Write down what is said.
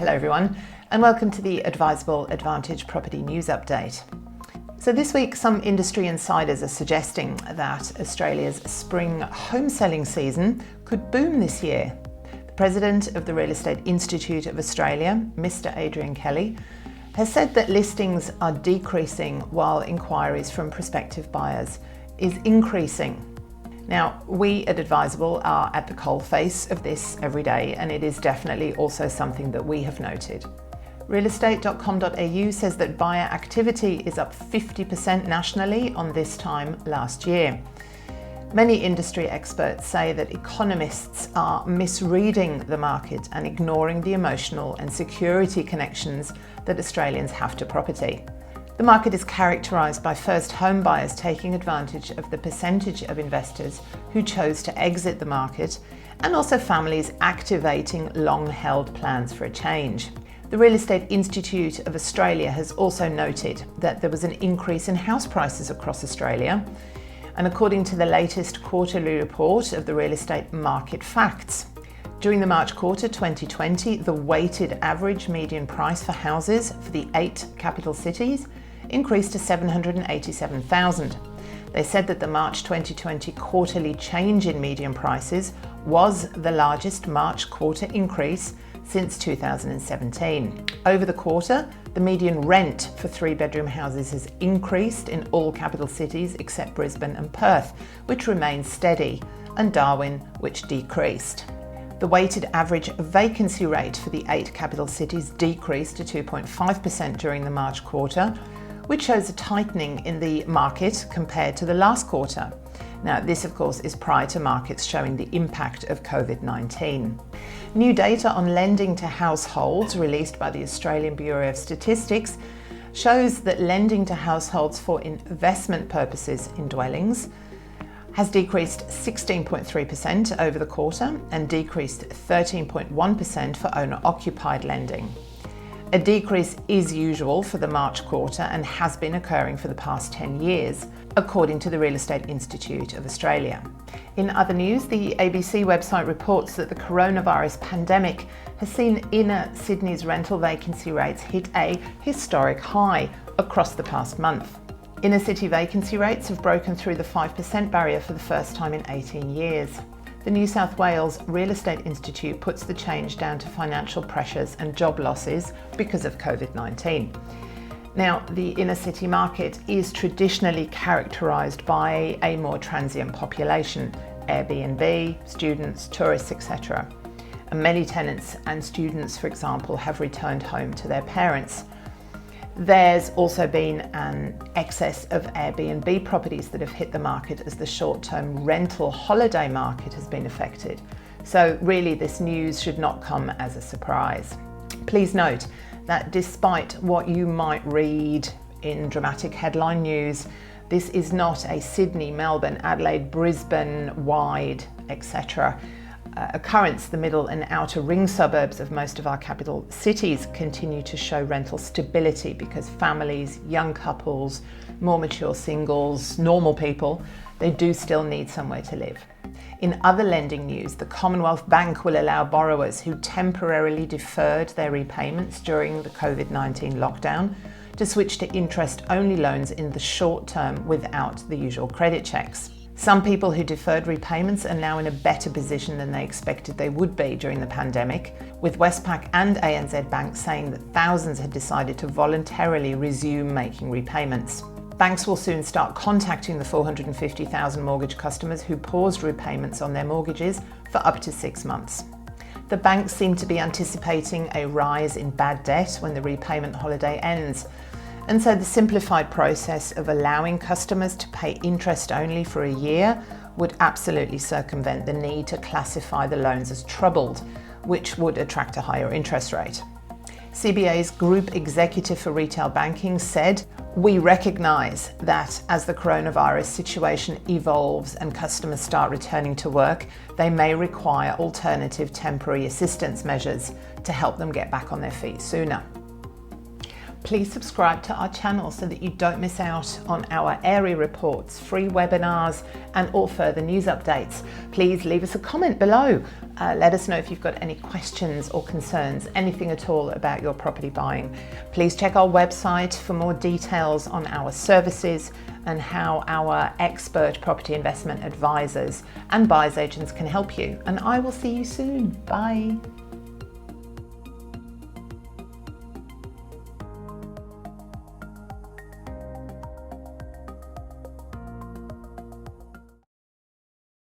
Hello everyone, and welcome to the Adviseable Advantage Property News Update. So this week, some industry insiders are suggesting that Australia's spring home selling season could boom this year. The president of the Real Estate Institute of Australia, Mr. Adrian Kelly, has said that listings are decreasing while inquiries from prospective buyers is increasing. Now, we at Adviseable are at the coalface of this every day, and it is definitely also something that we have noted. Realestate.com.au says that buyer activity is up 50% nationally on this time last year. Many industry experts say that economists are misreading the market and ignoring the emotional and security connections that Australians have to property. The market is characterised by first home buyers taking advantage of the percentage of investors who chose to exit the market, and also families activating long-held plans for a change. The Real Estate Institute of Australia has also noted that there was an increase in house prices across Australia, and according to the latest quarterly report of the Real Estate Market Facts, during the March quarter 2020, the weighted average median price for houses for the 8 capital cities increased to $787,000. They said that the March 2020 quarterly change in median prices was the largest March quarter increase since 2017. Over the quarter, the median rent for 3-bedroom houses has increased in all capital cities except Brisbane and Perth, which remained steady, and Darwin, which decreased. The weighted average vacancy rate for the 8 capital cities decreased to 2.5% during the March quarter, which shows a tightening in the market compared to the last quarter. Now, this of course is prior to markets showing the impact of COVID-19. New data on lending to households released by the Australian Bureau of Statistics shows that lending to households for investment purposes in dwellings has decreased 16.3% over the quarter and decreased 13.1% for owner-occupied lending. A decrease is usual for the March quarter and has been occurring for the past 10 years, according to the Real Estate Institute of Australia. In other news, the ABC website reports that the coronavirus pandemic has seen inner Sydney's rental vacancy rates hit a historic high across the past month. Inner city vacancy rates have broken through the 5% barrier for the first time in 18 years. The New South Wales Real Estate Institute puts the change down to financial pressures and job losses because of COVID-19. Now, the inner city market is traditionally characterised by a more transient population, Airbnb, students, tourists, etc. And many tenants and students, for example, have returned home to their parents. There's also been an excess of Airbnb properties that have hit the market as the short-term rental holiday market has been affected. So really, this news should not come as a surprise. Please note that despite what you might read in dramatic headline news, this is not a Sydney, Melbourne, Adelaide, Brisbane-wide, etc. occurrence. The middle and outer ring suburbs of most of our capital cities continue to show rental stability because families, young couples, more mature singles, normal people, they do still need somewhere to live. In other lending news, the Commonwealth Bank will allow borrowers who temporarily deferred their repayments during the COVID-19 lockdown to switch to interest-only loans in the short term without the usual credit checks. Some people who deferred repayments are now in a better position than they expected they would be during the pandemic, with Westpac and ANZ Bank saying that thousands had decided to voluntarily resume making repayments. Banks will soon start contacting the 450,000 mortgage customers who paused repayments on their mortgages for up to 6 months. The banks seem to be anticipating a rise in bad debt when the repayment holiday ends. And so the simplified process of allowing customers to pay interest only for a year would absolutely circumvent the need to classify the loans as troubled, which would attract a higher interest rate. CBA's Group Executive for Retail Banking said, "We recognise that as the coronavirus situation evolves and customers start returning to work, they may require alternative temporary assistance measures to help them get back on their feet sooner." Please subscribe to our channel so that you don't miss out on our area reports, free webinars, and all further news updates. Please leave us a comment below. Let us know if you've got any questions or concerns, anything at all about your property buying. Please check our website for more details on our services and how our expert property investment advisors and buyers agents can help you. And I will see you soon. Bye.